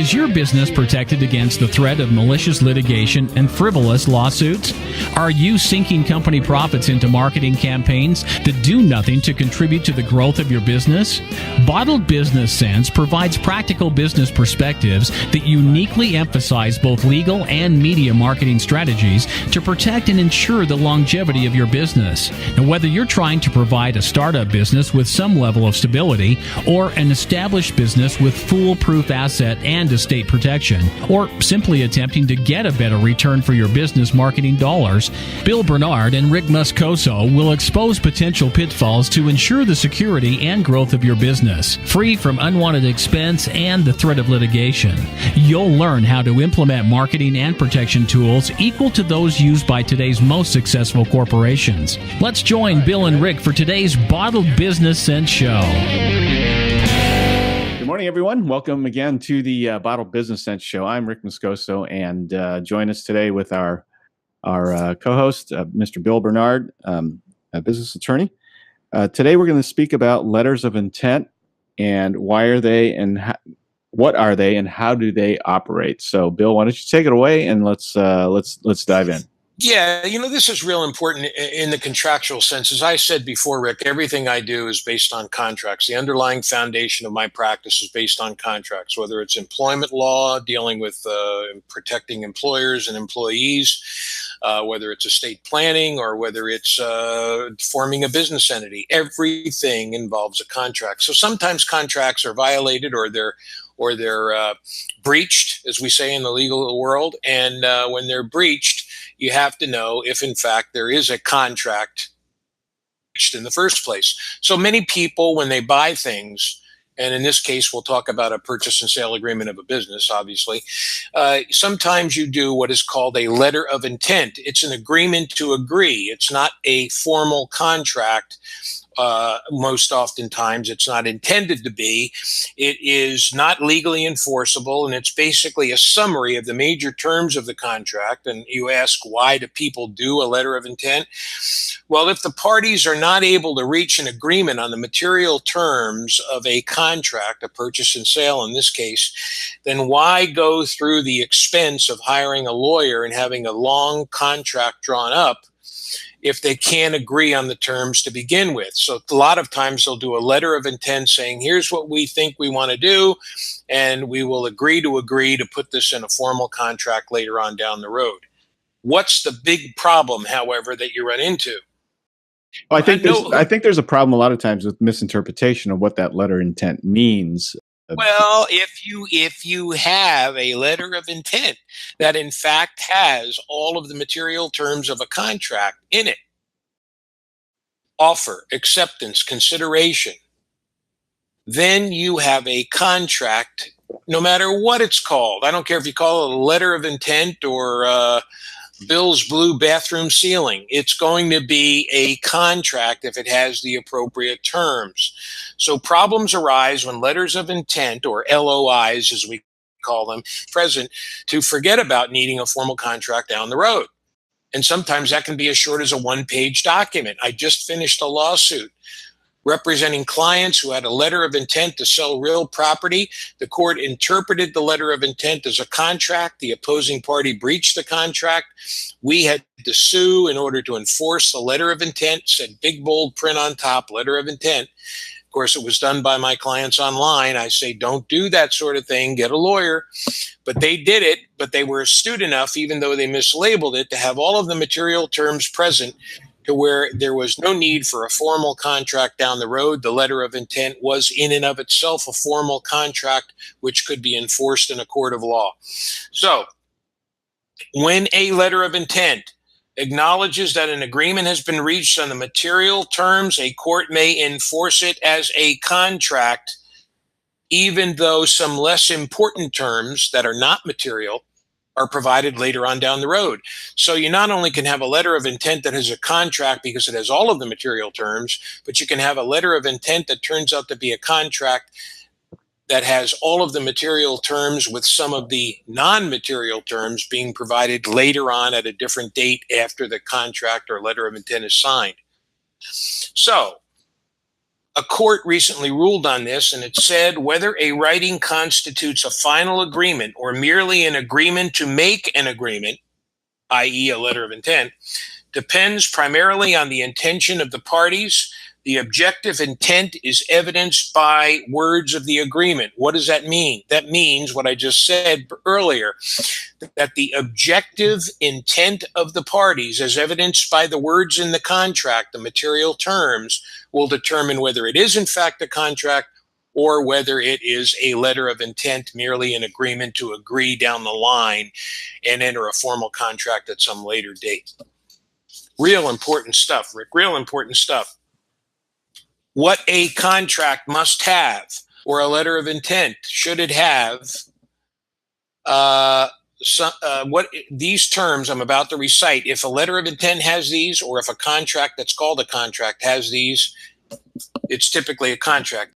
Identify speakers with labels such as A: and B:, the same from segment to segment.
A: Is your business protected against the threat of malicious litigation and frivolous lawsuits? Are you sinking company profits into marketing campaigns that do nothing to contribute to the growth of your business? Bottled Business Sense provides practical business perspectives that uniquely emphasize both legal and media marketing strategies to protect and ensure the longevity of your business. Now, whether you're trying to provide a startup business with some level of stability or an established business with foolproof asset and estate protection, or simply attempting to get a better return for your business marketing dollars, Bill Bernard and Rick Moscoso will expose potential pitfalls to ensure the security and growth of your business, free from unwanted expense and the threat of litigation. You'll learn how to implement marketing and protection tools equal to those used by today's most successful corporations. Let's join Bill and Rick for today's Bottled Business Sense show.
B: Good morning, everyone. Welcome again to the Bottled Business Sense show. I'm Rick Moscoso, and join us today with our co-host, Mr. Bill Bernard, a business attorney. Today, we're going to speak about letters of intent and why are they and what are they and how do they operate. So, Bill, why don't you take it away and let's dive in.
C: Yeah, this is real important in the contractual sense. As I said before, Rick, everything I do is based on contracts. The underlying foundation of my practice is based on contracts, whether it's employment law, dealing with protecting employers and employees, whether it's estate planning, or whether it's forming a business entity. Everything involves a contract. So sometimes contracts are violated or they're breached, as we say in the legal world. And when they're breached, you have to know if, in fact, there is a contract in the first place. So many people, when they buy things, and in this case, we'll talk about a purchase and sale agreement of a business, obviously, sometimes you do what is called a letter of intent. It's an agreement to agree. It's not a formal contract. Most oftentimes it's not intended to be. It is not legally enforceable, and it's basically a summary of the major terms of the contract. And you ask, why do people do a letter of intent? Well, if the parties are not able to reach an agreement on the material terms of a contract, a purchase and sale in this case, then why go through the expense of hiring a lawyer and having a long contract drawn up if they can't agree on the terms to begin with? So a lot of times they'll do a letter of intent saying, here's what we think we want to do, and we will agree to put this in a formal contract later on down the road. What's the big problem, however, that you run into?
B: Well, I think there's a problem a lot of times with misinterpretation of what that letter of intent means.
C: Well, if you have a letter of intent that in fact has all of the material terms of a contract in it, offer, acceptance, consideration, then you have a contract, no matter what it's called. I don't care if you call it a letter of intent or Bill's blue bathroom ceiling. It's going to be a contract if it has the appropriate terms. So problems arise when letters of intent, or LOIs as we call them, present, to forget about needing a formal contract down the road. And sometimes that can be as short as a one-page document. I just finished a lawsuit representing clients who had a letter of intent to sell real property. The court interpreted the letter of intent as a contract. The opposing party breached the contract. We had to sue in order to enforce the letter of intent, said big bold print on top, letter of intent. Of course, it was done by my clients online. I say, don't do that sort of thing, get a lawyer. But they did it, but they were astute enough, even though they mislabeled it, to have all of the material terms present to where there was no need for a formal contract down the road. The letter of intent was in and of itself a formal contract which could be enforced in a court of law. So when a letter of intent acknowledges that an agreement has been reached on the material terms, a court may enforce it as a contract, even though some less important terms that are not material are provided later on down the road. So you not only can have a letter of intent that has a contract because it has all of the material terms, but you can have a letter of intent that turns out to be a contract that has all of the material terms with some of the non-material terms being provided later on at a different date after the contract or letter of intent is signed. So a court recently ruled on this, and it said whether a writing constitutes a final agreement or merely an agreement to make an agreement, i.e., a letter of intent, depends primarily on the intention of the parties. The objective intent is evidenced by words of the agreement. What does that mean? That means what I just said earlier, that the objective intent of the parties, as evidenced by the words in the contract, the material terms, will determine whether it is in fact a contract or whether it is a letter of intent, merely an agreement to agree down the line and enter a formal contract at some later date. Real important stuff, Rick, real important stuff. What a contract must have, or a letter of intent, should it have, what these terms I'm about to recite. If a letter of intent has these, or if a contract that's called a contract has these, it's typically a contract.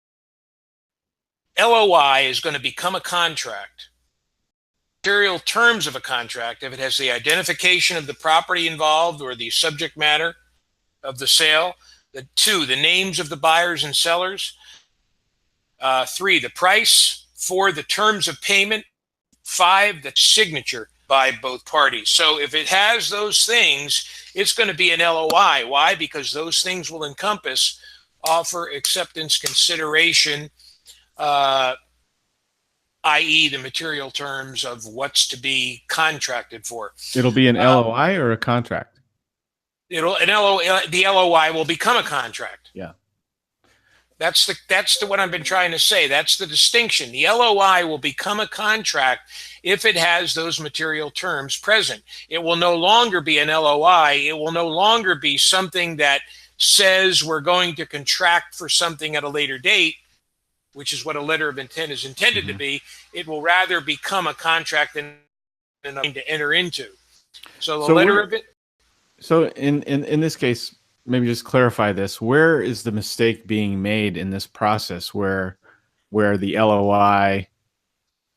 C: LOI is going to become a contract. Material terms of a contract, if it has the identification of the property involved or the subject matter of the sale. 2, the names of the buyers and sellers. 3, the price. 4, the terms of payment. 5, the signature by both parties. So if it has those things, it's going to be an LOI. Why? Because those things will encompass offer, acceptance, consideration, i.e. the material terms of what's to be contracted for.
B: It'll be an LOI or a contract?
C: The LOI will become a contract.
B: Yeah.
C: That's what I've been trying to say. That's the distinction. The LOI will become a contract if it has those material terms present. It will no longer be an LOI. It will no longer be something that says we're going to contract for something at a later date, which is what a letter of intent is intended to be. It will rather become a contract and to enter into. So the letter of it.
B: So in this case, maybe just clarify this. Where is the mistake being made in this process where the LOI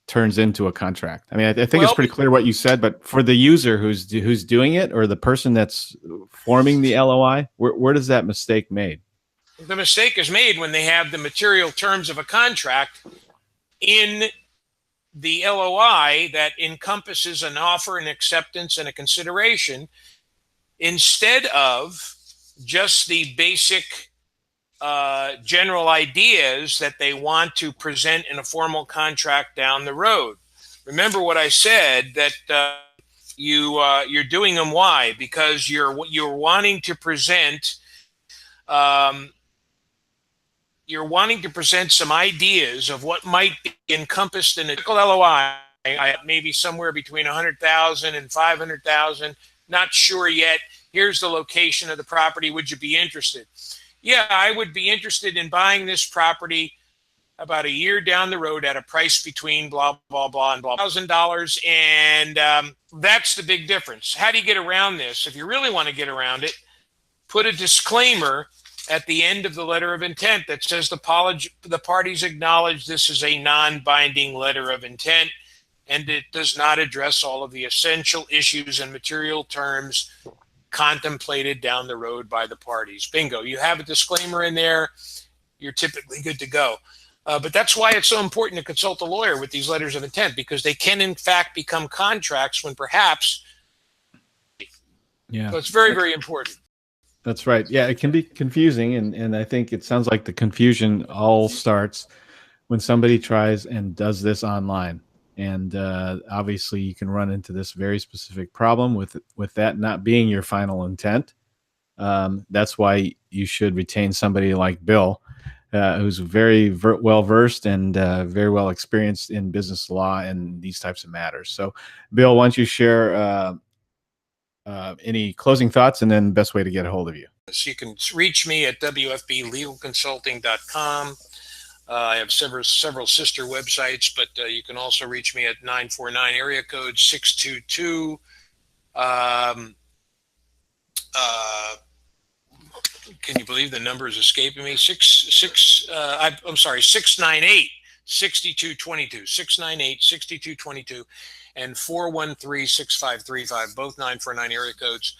B: turns into a contract? I mean, I think it's pretty clear what you said, but for the user who's doing it, or the person that's forming the LOI, where does that mistake made?
C: The mistake is made when they have the material terms of a contract in the LOI that encompasses an offer, an acceptance, and a consideration, instead of just the basic general ideas that they want to present in a formal contract down the road. Remember what I said, that you're doing them. Why? Because you're wanting to present some ideas of what might be encompassed in a typical LOI, maybe somewhere between $100,000 and $500,000. Not sure yet. Here's the location of the property. Would you be interested? Yeah, I would be interested in buying this property about a year down the road at a price between blah, blah, blah, and blah, $1,000. And that's the big difference. How do you get around this? If you really want to get around it, put a disclaimer at the end of the letter of intent that says the parties acknowledge this is a non-binding letter of intent, and it does not address all of the essential issues and material terms contemplated down the road by the parties. Bingo. You have a disclaimer in there, you're typically good to go. But that's why it's so important to consult a lawyer with these letters of intent, because they can in fact become contracts when perhaps.
B: Yeah.
C: So it's very, very important.
B: That's right. Yeah, it can be confusing, and I think it sounds like the confusion all starts when somebody tries and does this online. And obviously, you can run into this very specific problem with that not being your final intent. That's why you should retain somebody like Bill, who's very well versed and very well experienced in business law and these types of matters. So, Bill, why don't you share any closing thoughts and then best way to get a hold of you?
C: So you can reach me at wfblegalconsulting.com. I have several sister websites, but you can also reach me at 949 area code 622. Can you believe the number is escaping me? 698 6222, 698 6222, and 413 6535, both 949 area codes.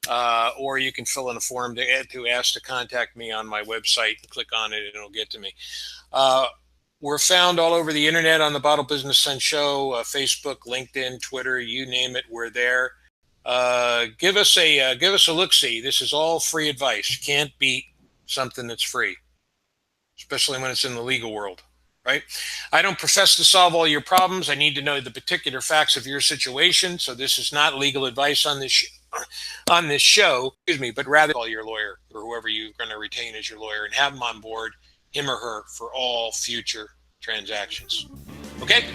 C: or you can fill in a form to ask to contact me on my website and click on it and it'll get to me. We're found all over the internet on the Bottle Business Sense Show, Facebook, LinkedIn, Twitter, you name it, we're there. Give us a look-see. This is all free advice. You can't beat something that's free, especially when it's in the legal world, right? I don't profess to solve all your problems. I need to know the particular facts of your situation. So this is not legal advice on this show, but rather call your lawyer or whoever you're going to retain as your lawyer and have them on board, him or her, for all future transactions. Okay?